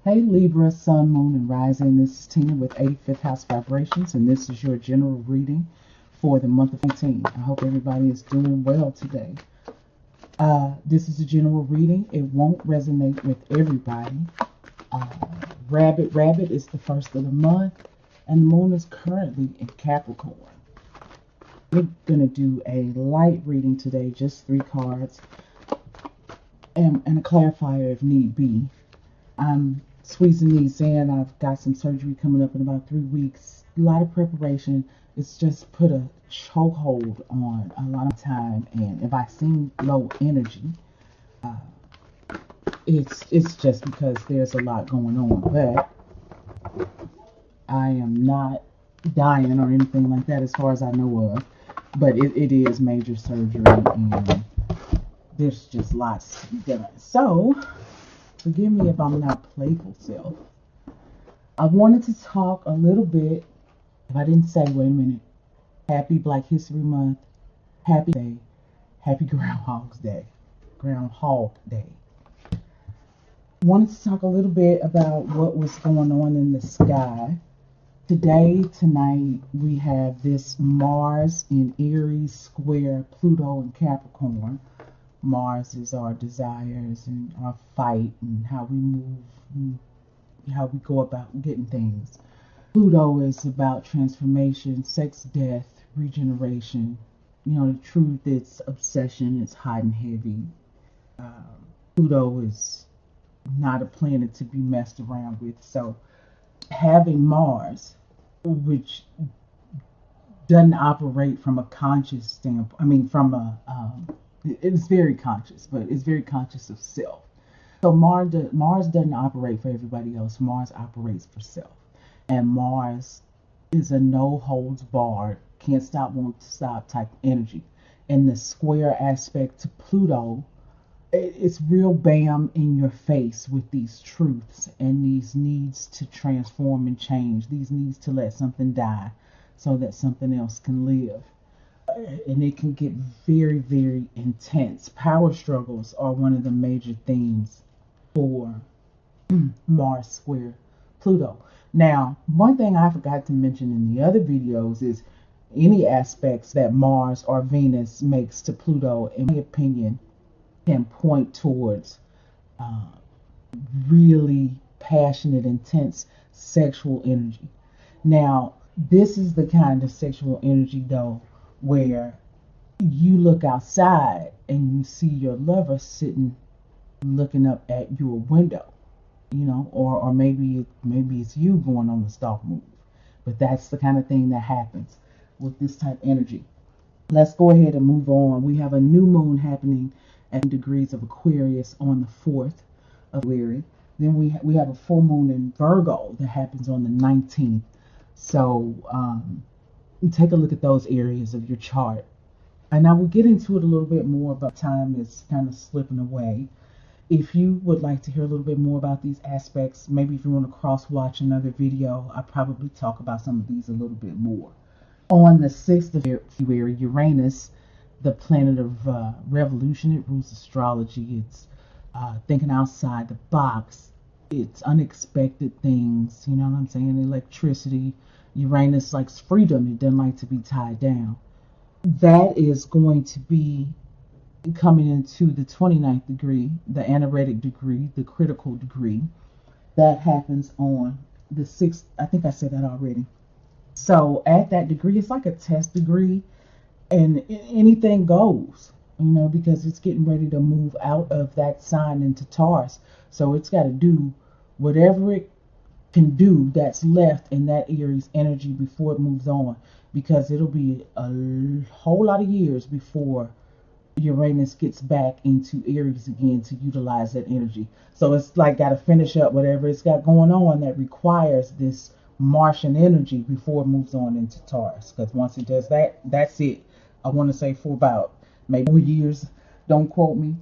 Hey Libra, Sun, Moon, and Rising. This is Tina with 85th House Vibrations, and this is your general reading for the month of 18. I hope everybody is doing well today. This is a general reading. It won't resonate with everybody. Rabbit is the first of the month, and the moon is currently in Capricorn. We're going to do a light reading today, just 3 cards, and a clarifier if need be. I'm squeezing these in. I've got some surgery coming up in about 3 weeks. A lot of preparation. It's just put a chokehold on a lot of time. And if I seem low energy, it's just because there's a lot going on. But I am not dying or anything like that as far as I know of. But it is major surgery, and there's just lots to be done. So forgive me if I'm not playful self. I wanted to talk a little bit, if I didn't say, wait a minute, happy Black History Month, happy day, happy Groundhog Day. Wanted to talk a little bit about what was going on in the sky. Tonight, we have this Mars in Aries square Pluto in Capricorn. Mars is our desires and our fight and how we move, and how we go about getting things. Pluto is about transformation, sex, death, regeneration. You know, the truth, it's obsession, it's hot and heavy. Pluto is not a planet to be messed around with. So having Mars, which doesn't operate from a conscious standpoint, it's very conscious, but it's very conscious of self. So Mars doesn't operate for everybody else. Mars operates for self. And Mars is a no holds barred, can't stop, won't stop type energy. And the square aspect to Pluto, it's real bam in your face with these truths and these needs to transform and change, these needs to let something die so that something else can live. And it can get very, very intense. Power struggles are one of the major themes for Mars square Pluto. Now, one thing I forgot to mention in the other videos is any aspects that Mars or Venus makes to Pluto, in my opinion, can point towards really passionate, intense sexual energy. Now, this is the kind of sexual energy, though, where you look outside and you see your lover sitting looking up at your window, you know, or maybe it's you going on the stalk move. But that's the kind of thing that happens with this type of energy. Let's go ahead and move on. We have a new moon happening at degrees of Aquarius on the 4th of February. Then we have a full moon in Virgo that happens on the 19th. So take a look at those areas of your chart. And I will get into it a little bit more, but time is kind of slipping away. If you would like to hear a little bit more about these aspects, maybe if you want to cross-watch another video, I'll probably talk about some of these a little bit more. On the 6th of February, Uranus, the planet of revolution, it rules astrology. It's thinking outside the box. It's unexpected things, you know what I'm saying? Electricity. Uranus likes freedom. It doesn't like to be tied down. That is going to be coming into the 29th degree, the anaretic degree, the critical degree. That happens on the 6th. I think I said that already. So at that degree, it's like a test degree, and anything goes, you know, because it's getting ready to move out of that sign into Taurus. So it's got to do whatever it can do that's left in that Aries energy before it moves on, because it'll be a whole lot of years before Uranus gets back into Aries again to utilize that energy. So it's like got to finish up whatever it's got going on that requires this Martian energy before it moves on into Taurus. Because once it does that, that's it. I want to say for about maybe 4 years. Don't quote me.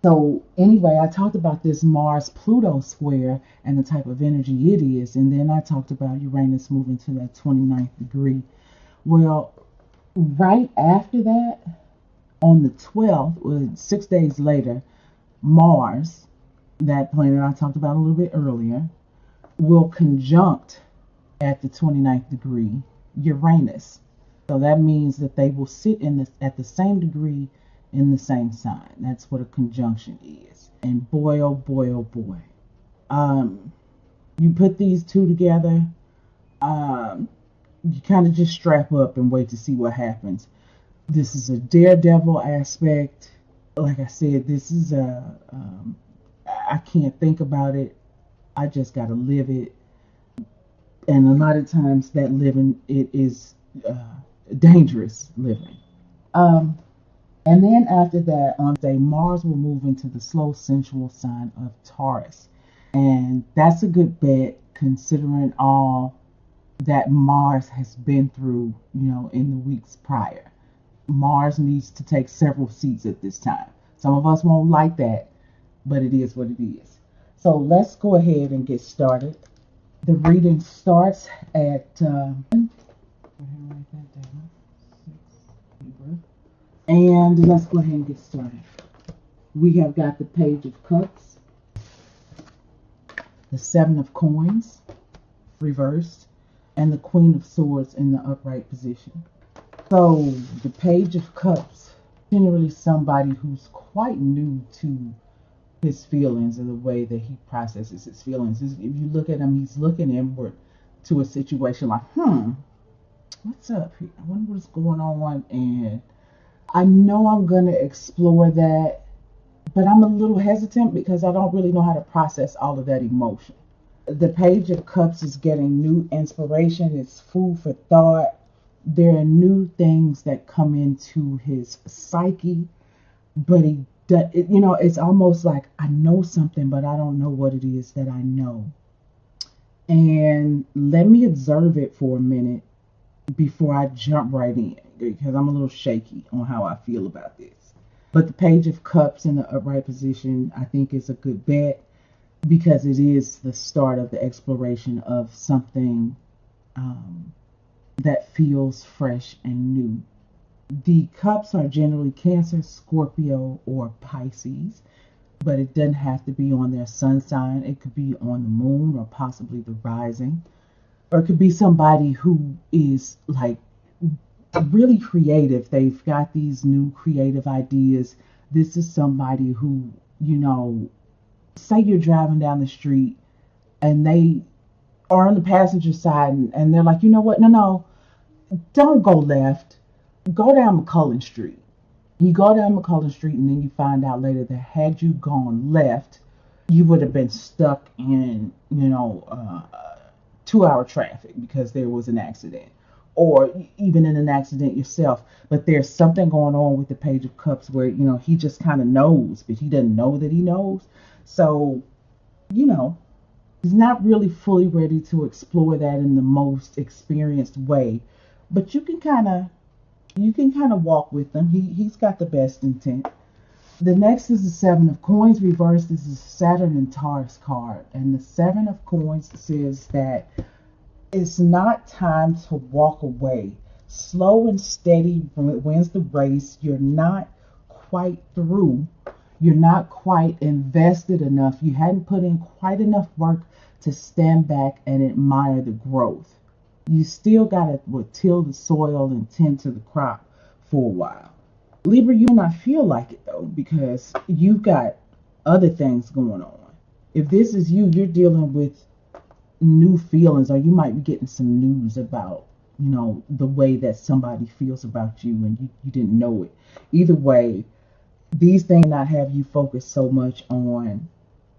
So anyway, I talked about this Mars-Pluto square and the type of energy it is. And then I talked about Uranus moving to that 29th degree. Well, right after that, on the 12th, 6 days later, Mars that planet I talked about a little bit earlier, will conjunct at the 29th degree Uranus. So that means that they will sit at the same degree in the same sign. That's what a conjunction is. And boy, oh boy, oh boy. You put these two together, you kind of just strap up and wait to see what happens. This is a daredevil aspect. Like I said, this is I can't think about it. I just got to live it. And a lot of times that living, it is dangerous living. And then after that, on day, Mars will move into the slow, sensual sign of Taurus. And that's a good bet considering all that Mars has been through, in the weeks prior. Mars needs to take several seats at this time. Some of us won't like that, but it is what it is. So let's go ahead and get started. The reading starts at and let's go ahead and get started. We have got the Page of Cups, the Seven of Coins reversed, and the Queen of Swords in the upright position. So the Page of Cups, generally somebody who's quite new to his feelings and the way that he processes his feelings. If you look at him, he's looking inward to a situation like, what's up here? I wonder what's going on. And I know I'm going to explore that, but I'm a little hesitant because I don't really know how to process all of that emotion. The Page of Cups is getting new inspiration. It's food for thought. There are new things that come into his psyche, but it's almost like I know something, but I don't know what it is that I know. And let me observe it for a minute before I jump right in, because I'm a little shaky on how I feel about this. But the Page of Cups in the upright position, I think, is a good bet because it is the start of the exploration of something that feels fresh and new. The cups are generally Cancer, Scorpio, or Pisces, but it doesn't have to be on their sun sign. It could be on the moon or possibly the rising. Or it could be somebody who is like really creative. They've got these new creative ideas. This is somebody who, say you're driving down the street and they are on the passenger side and they're like, you know what? No, don't go left. Go down McCullen Street. You go down McCullen Street and then you find out later that had you gone left, you would have been stuck in, 2-hour traffic because there was an accident, or even in an accident yourself. But there's something going on with the Page of Cups where, he just kind of knows, but he doesn't know that he knows. So, he's not really fully ready to explore that in the most experienced way. But you can kind of walk with him. He's got the best intent. The next is the Seven of Coins reversed. This is Saturn and Taurus card. And the Seven of Coins says that it's not time to walk away. Slow and steady wins the race. You're not quite through. You're not quite invested enough. You hadn't put in quite enough work to stand back and admire the growth. You still got to till the soil and tend to the crop for a while. Libra, you may not feel like it though, because you've got other things going on. If this is you, you're dealing with new feelings, or you might be getting some news about, the way that somebody feels about you and you didn't know it. Either way, these things not have you focus so much on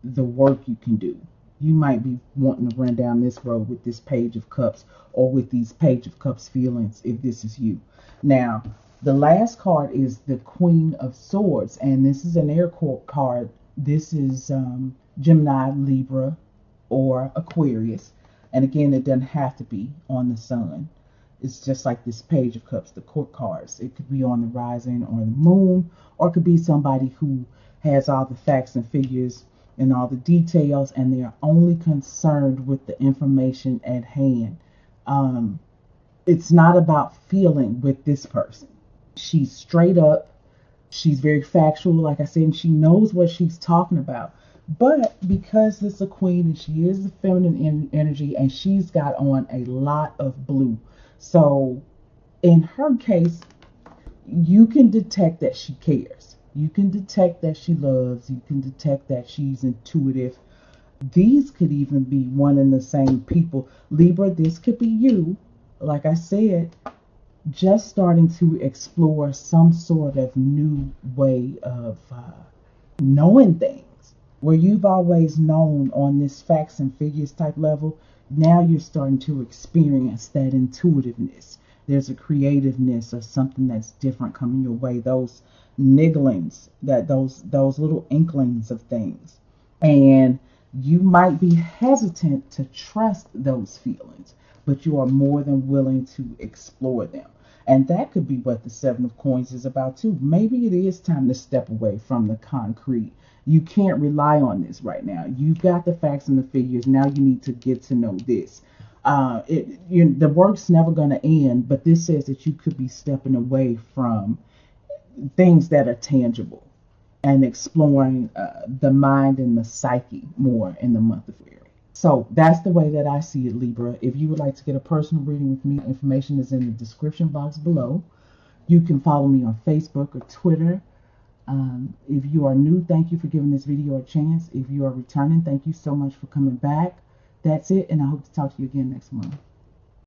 the work you can do. You might be wanting to run down this road with this Page of Cups or with these Page of Cups feelings if this is you. Now, the last card is the Queen of Swords, and this is an air card. This is Gemini, Libra, or Aquarius. And again, it doesn't have to be on the sun. It's just like this Page of Cups, the court cards. It could be on the rising or the moon, or it could be somebody who has all the facts and figures and all the details, and they are only concerned with the information at hand. It's not about feeling with this person. She's straight up. She's very factual, like I said, and she knows what she's talking about. But because it's a queen and she is the feminine energy and she's got on a lot of blue. So in her case, you can detect that she cares. You can detect that she loves. You can detect that she's intuitive. These could even be one and the same people. Libra, this could be you, like I said, just starting to explore some sort of new way of knowing things. Where you've always known on this facts and figures type level, now you're starting to experience that intuitiveness. There's a creativeness or something that's different coming your way. Those nigglings, that those little inklings of things. And you might be hesitant to trust those feelings, but you are more than willing to explore them. And that could be what the Seven of Coins is about too. Maybe it is time to step away from the concrete. You can't rely on this right now. You've got the facts and the figures. Now you need to get to know this. The work's never going to end, but this says that you could be stepping away from things that are tangible and exploring the mind and the psyche more in the month of February. So that's the way that I see it, Libra. If you would like to get a personal reading with me, information is in the description box below. You can follow me on Facebook or Twitter. If you are new, thank you for giving this video a chance. If you are returning, thank you so much for coming back. That's it, and I hope to talk to you again next month.